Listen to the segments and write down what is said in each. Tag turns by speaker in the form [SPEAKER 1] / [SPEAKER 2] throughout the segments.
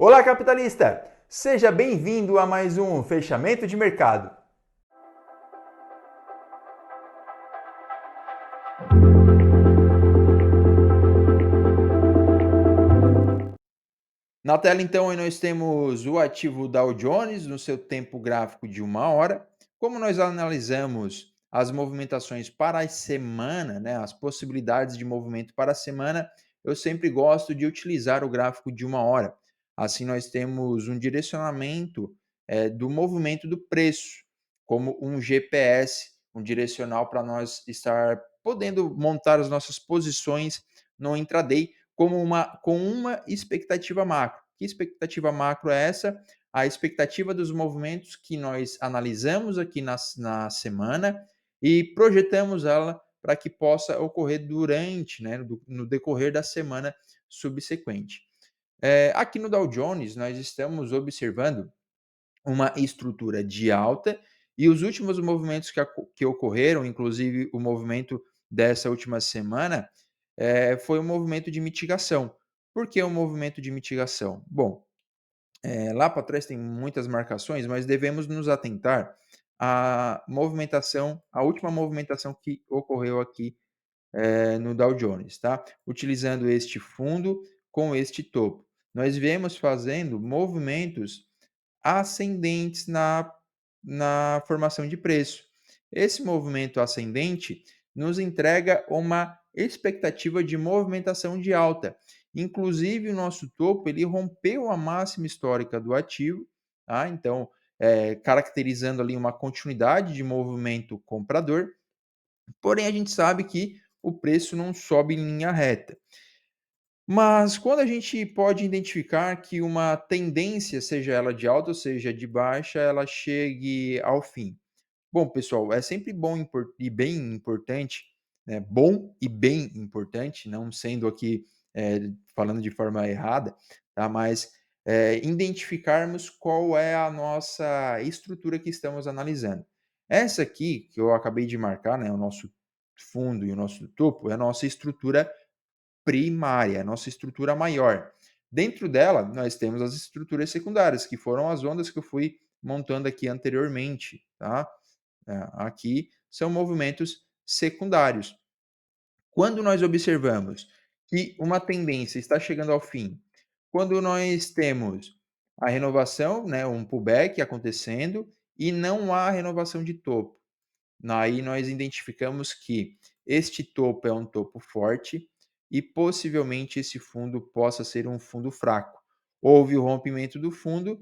[SPEAKER 1] Olá, capitalista! Seja bem-vindo a mais um fechamento de mercado. Na tela, então, nós temos o ativo Dow Jones no seu tempo gráfico de 1 hora. Como nós analisamos as movimentações para a semana, né, as possibilidades de movimento para a semana, eu sempre gosto de utilizar o gráfico de 1 hora. Assim, nós temos um direcionamento do movimento do preço, como um GPS, um direcional para nós estar podendo montar as nossas posições no intraday com uma expectativa macro. Que expectativa macro é essa? A expectativa dos movimentos que nós analisamos aqui na semana e projetamos ela para que possa ocorrer durante, né, no decorrer da semana subsequente. Aqui no Dow Jones, nós estamos observando uma estrutura de alta e os últimos movimentos que ocorreram, inclusive o movimento dessa última semana, foi um movimento de mitigação. Por que um movimento de mitigação? Bom, lá para trás tem muitas marcações, mas devemos nos atentar à movimentação, à última movimentação que ocorreu aqui no Dow Jones, tá? Utilizando este fundo com este topo. Nós viemos fazendo movimentos ascendentes na formação de preço. Esse movimento ascendente nos entrega uma expectativa de movimentação de alta. Inclusive, o nosso topo ele rompeu a máxima histórica do ativo, tá? Então, caracterizando ali uma continuidade de movimento comprador. Porém, a gente sabe que o preço não sobe em linha reta. Mas quando a gente pode identificar que uma tendência, seja ela de alta ou seja de baixa, ela chegue ao fim? Bom, pessoal, é sempre bom e bem importante, né, bom e bem importante, não sendo aqui, falando de forma errada, tá, mas, identificarmos qual é a nossa estrutura que estamos analisando. Essa aqui, que eu acabei de marcar, né, o nosso fundo e o nosso topo, é a nossa estrutura primária, a nossa estrutura maior. Dentro dela, nós temos as estruturas secundárias, que foram as ondas que eu fui montando aqui anteriormente, tá? Aqui são movimentos secundários. Quando nós observamos que uma tendência está chegando ao fim, quando nós temos a renovação, né, um pullback acontecendo e não há renovação de topo, aí nós identificamos que este topo é um topo forte e possivelmente esse fundo possa ser um fundo fraco. Houve o rompimento do fundo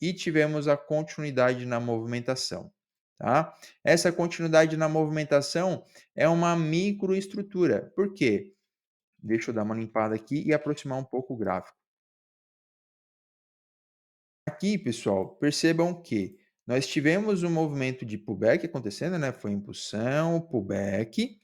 [SPEAKER 1] e tivemos a continuidade na movimentação. Tá? Essa continuidade na movimentação é uma microestrutura. Por quê? Deixa eu dar uma limpada aqui e aproximar um pouco o gráfico. Aqui, pessoal, percebam que nós tivemos um movimento de pullback acontecendo, né? Foi impulsão, pullback,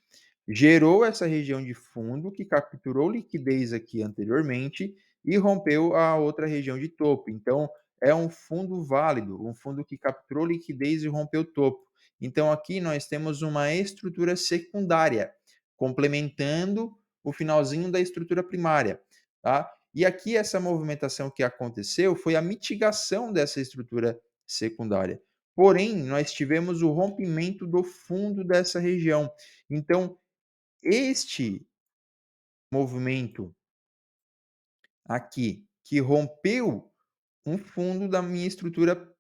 [SPEAKER 1] gerou essa região de fundo que capturou liquidez aqui anteriormente e rompeu a outra região de topo. Então, é um fundo válido, um fundo que capturou liquidez e rompeu o topo. Então, aqui nós temos uma estrutura secundária, complementando o finalzinho da estrutura primária, tá? E aqui essa movimentação que aconteceu foi a mitigação dessa estrutura secundária. Porém, nós tivemos o rompimento do fundo dessa região. Então, este movimento aqui, que rompeu um fundo da minha estrutura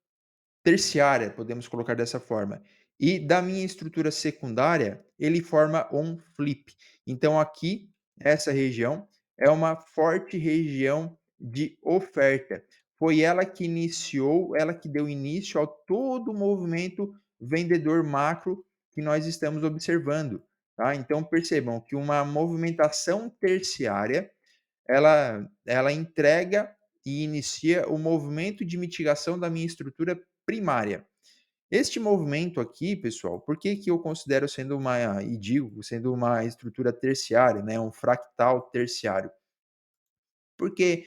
[SPEAKER 1] terciária, podemos colocar dessa forma, e da minha estrutura secundária, ele forma um flip. Então aqui, essa região é uma forte região de oferta. Foi ela que iniciou, ela que deu início ao todo o movimento vendedor macro que nós estamos observando, tá? Então percebam que uma movimentação terciária, ela entrega e inicia o movimento de mitigação da minha estrutura primária. Este movimento aqui, pessoal, por que que eu considero sendo uma e digo sendo uma estrutura terciária, né, um fractal terciário? Porque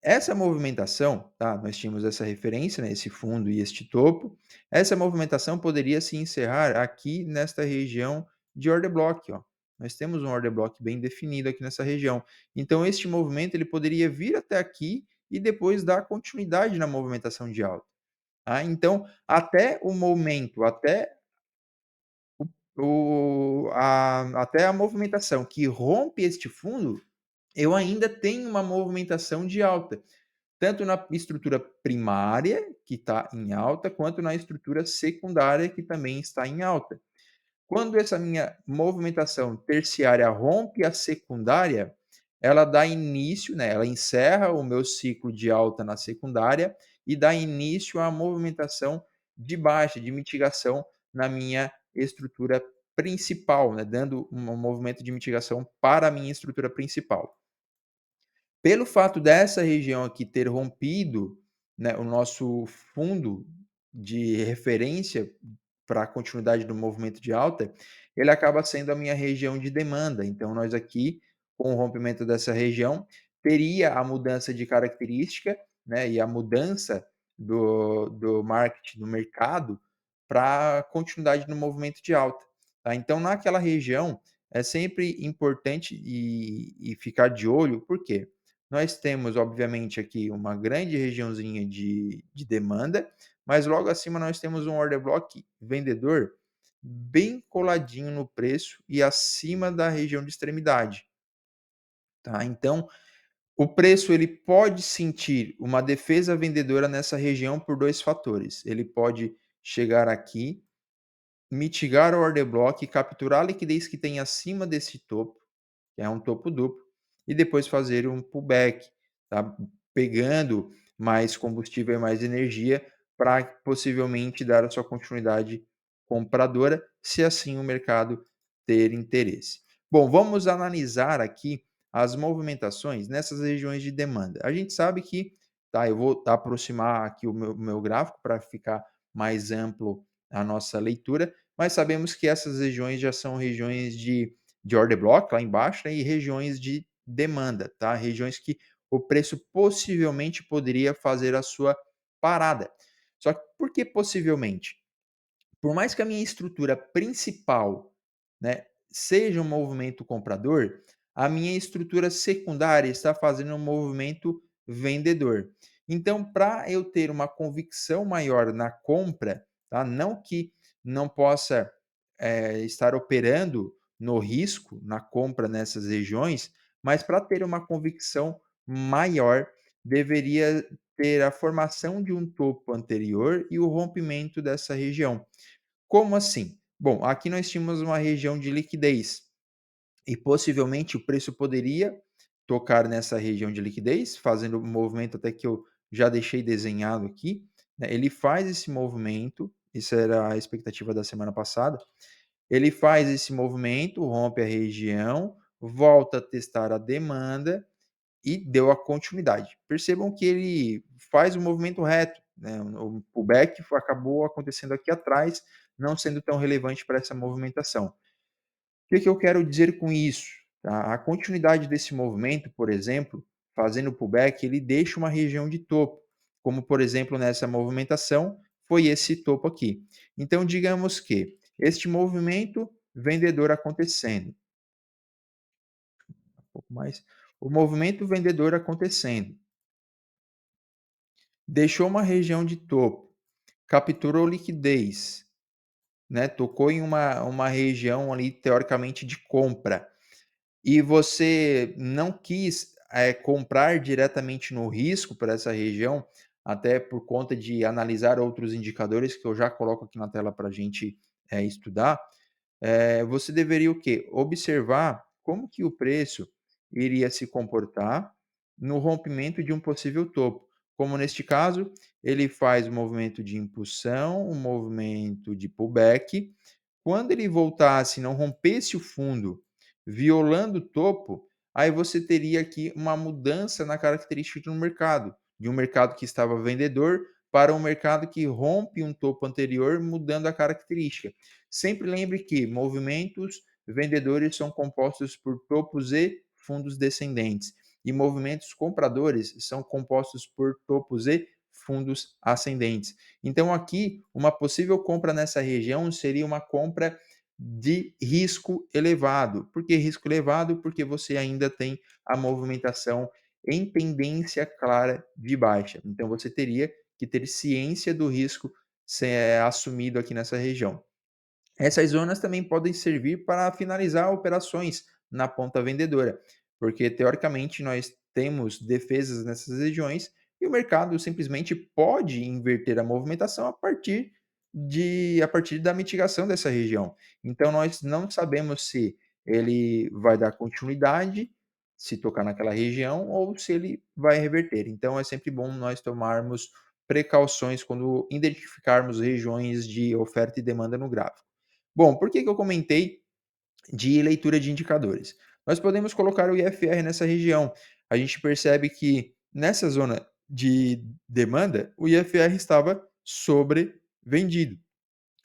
[SPEAKER 1] essa movimentação, tá, nós tínhamos essa referência, né, esse fundo e este topo, essa movimentação poderia se encerrar aqui nesta região de order block, ó. Nós temos um order block bem definido aqui nessa região. Então este movimento ele poderia vir até aqui e depois dar continuidade na movimentação de alta, tá. Então, até o momento, até a movimentação que rompe este fundo, eu ainda tenho uma movimentação de alta, tanto na estrutura primária, que está em alta, quanto na estrutura secundária, que também está em alta. Quando essa minha movimentação terciária rompe a secundária, ela dá início, né, ela encerra o meu ciclo de alta na secundária e dá início à movimentação de baixa, de mitigação na minha estrutura principal, né, dando um movimento de mitigação para a minha estrutura principal. Pelo fato dessa região aqui ter rompido, né, o nosso fundo de referência para a continuidade do movimento de alta, ele acaba sendo a minha região de demanda. Então nós aqui, com o rompimento dessa região, teria a mudança de característica, né, e a mudança do market, do mercado, para a continuidade no movimento de alta, tá. Então naquela região, é sempre importante e ficar de olho, por quê? Nós temos, obviamente, aqui uma grande regiãozinha de demanda, mas logo acima nós temos um order block vendedor bem coladinho no preço e acima da região de extremidade, tá. Então, o preço ele pode sentir uma defesa vendedora nessa região por 2 fatores. Ele pode chegar aqui, mitigar o order block, capturar a liquidez que tem acima desse topo, que é um topo duplo, e depois fazer um pullback, tá? Pegando mais combustível e mais energia para possivelmente dar a sua continuidade compradora, se assim o mercado ter interesse. Bom, vamos analisar aqui as movimentações nessas regiões de demanda. A gente sabe que, tá, eu vou aproximar aqui o meu gráfico para ficar mais amplo a nossa leitura, mas sabemos que essas regiões já são regiões de order block lá embaixo, né, e regiões de demanda, tá? Regiões que o preço possivelmente poderia fazer a sua parada. Só que por que possivelmente? Por mais que a minha estrutura principal, né, seja um movimento comprador, a minha estrutura secundária está fazendo um movimento vendedor. Então, para eu ter uma convicção maior na compra, tá? Não que não possa estar operando no risco, na compra nessas regiões, mas para ter uma convicção maior, deveria ter a formação de um topo anterior e o rompimento dessa região. Como assim? Bom, aqui nós tínhamos uma região de liquidez e possivelmente o preço poderia tocar nessa região de liquidez, fazendo um movimento até que eu já deixei desenhado aqui, né? Ele faz esse movimento, isso era a expectativa da semana passada. Ele faz esse movimento, rompe a região, volta a testar a demanda e deu a continuidade. Percebam que ele faz o movimento reto, né? O pullback acabou acontecendo aqui atrás, não sendo tão relevante para essa movimentação. O que eu quero dizer com isso? Tá? A continuidade desse movimento, por exemplo, fazendo o pullback, ele deixa uma região de topo, como por exemplo nessa movimentação foi esse topo aqui. Então, digamos que este movimento vendedor acontecendo, um pouco mais, o movimento vendedor acontecendo, deixou uma região de topo, capturou liquidez, né? Tocou em uma região ali teoricamente de compra e você não quis comprar diretamente no risco para essa região, até por conta de analisar outros indicadores que eu já coloco aqui na tela para a gente estudar. Você deveria o quê? Observar como que o preço iria se comportar no rompimento de um possível topo. Como neste caso, ele faz um movimento de impulsão, um movimento de pullback. Quando ele voltasse, não rompesse o fundo, violando o topo, aí você teria aqui uma mudança na característica do mercado, de um mercado que estava vendedor para um mercado que rompe um topo anterior, mudando a característica. Sempre lembre que movimentos vendedores são compostos por topos e fundos descendentes, e movimentos compradores são compostos por topos e fundos ascendentes. Então, aqui, uma possível compra nessa região seria uma compra de risco elevado. Por que risco elevado? Porque você ainda tem a movimentação em tendência clara de baixa. Então você teria que ter ciência do risco assumido aqui nessa região. Essas zonas também podem servir para finalizar operações na ponta vendedora, porque teoricamente nós temos defesas nessas regiões e o mercado simplesmente pode inverter a movimentação a partir da mitigação dessa região. Então nós não sabemos se ele vai dar continuidade, se tocar naquela região ou se ele vai reverter. Então é sempre bom nós tomarmos precauções quando identificarmos regiões de oferta e demanda no gráfico. Bom, por que que eu comentei de leitura de indicadores? Nós podemos colocar o IFR nessa região. A gente percebe que nessa zona de demanda, o IFR estava sobrevendido.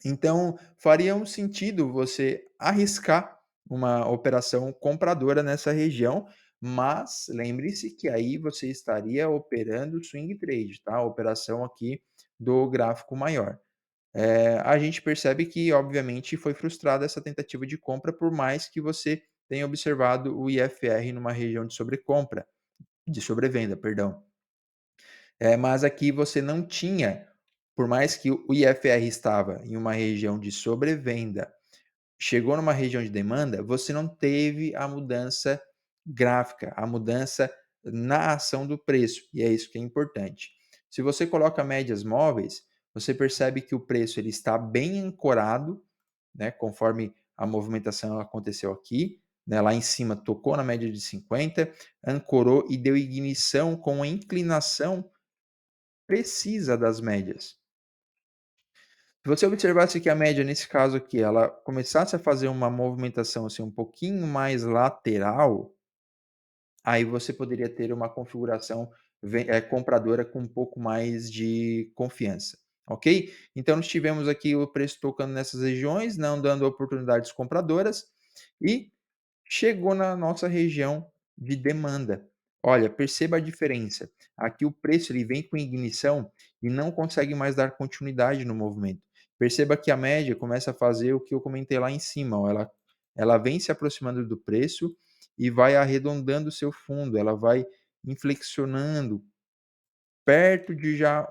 [SPEAKER 1] Então, faria um sentido você arriscar uma operação compradora nessa região, mas lembre-se que aí você estaria operando swing trade, tá? A operação aqui do gráfico maior. A gente percebe que, obviamente, foi frustrada essa tentativa de compra, por mais que você tenha observado o IFR numa região de sobrecompra, de sobrevenda, perdão. Mas aqui você não tinha, por mais que o IFR estava em uma região de sobrevenda, chegou numa região de demanda, você não teve a mudança gráfica, a mudança na ação do preço, e é isso que é importante. Se você coloca médias móveis, você percebe que o preço ele está bem ancorado, né, conforme a movimentação aconteceu aqui, né, lá em cima tocou na média de 50, ancorou e deu ignição com a inclinação precisa das médias. Se você observasse que a média, nesse caso aqui, ela começasse a fazer uma movimentação assim, um pouquinho mais lateral, aí você poderia ter uma configuração compradora com um pouco mais de confiança, ok? Então, nós tivemos aqui o preço tocando nessas regiões, não dando oportunidades compradoras, e chegou na nossa região de demanda. Olha, perceba a diferença. Aqui o preço ele vem com ignição e não consegue mais dar continuidade no movimento. Perceba que a média começa a fazer o que eu comentei lá em cima. Ó, ela vem se aproximando do preço e vai arredondando o seu fundo. Ela vai inflexionando perto de já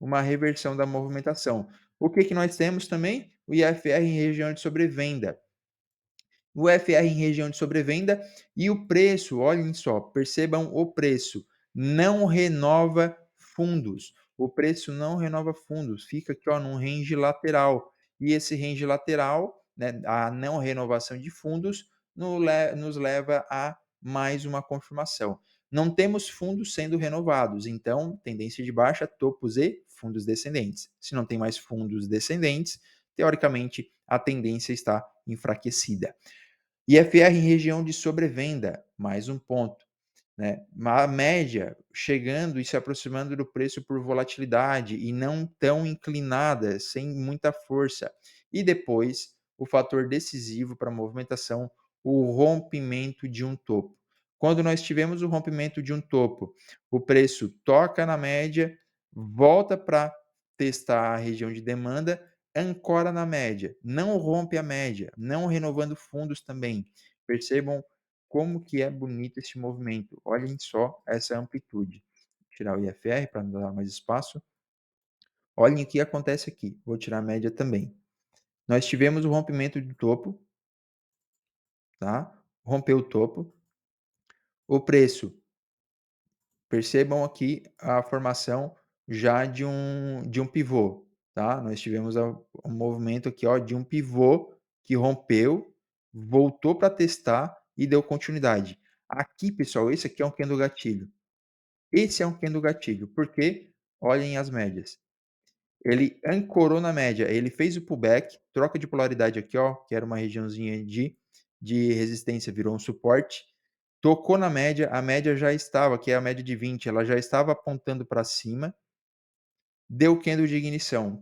[SPEAKER 1] uma reversão da movimentação. O que, que nós temos também? O IFR em região de sobrevenda, o FR em região de sobrevenda e o preço, olhem só, percebam o preço, não renova fundos. O preço não renova fundos, fica aqui ó, num range lateral. E esse range lateral, né, a não renovação de fundos, nos leva a mais uma confirmação. Não temos fundos sendo renovados, então tendência de baixa, topos e fundos descendentes. Se não tem mais fundos descendentes, teoricamente a tendência está enfraquecida. IFR em região de sobrevenda, mais um ponto, né? A média chegando e se aproximando do preço por volatilidade e não tão inclinada, sem muita força. E depois, o fator decisivo para a movimentação, o rompimento de um topo. Quando nós tivemos o rompimento de um topo, o preço toca na média, volta para testar a região de demanda, ancora na média, não rompe a média, não renovando fundos também. Percebam como que é bonito esse movimento. Olhem só essa amplitude. Vou tirar o IFR para não dar mais espaço. Olhem o que acontece aqui. Vou tirar a média também. Nós tivemos o rompimento do topo, tá? Rompeu o topo. O preço, percebam aqui a formação já de um pivô, tá? Nós tivemos um movimento aqui, ó, de um pivô que rompeu, voltou para testar e deu continuidade. Aqui, pessoal, esse aqui é um candle gatilho. Esse é um candle gatilho, porque olhem as médias. Ele ancorou na média, ele fez o pullback, troca de polaridade aqui, ó, que era uma regiãozinha de resistência, virou um suporte, tocou na média, a média já estava, que é a média de 20, ela já estava apontando para cima, deu candle de ignição.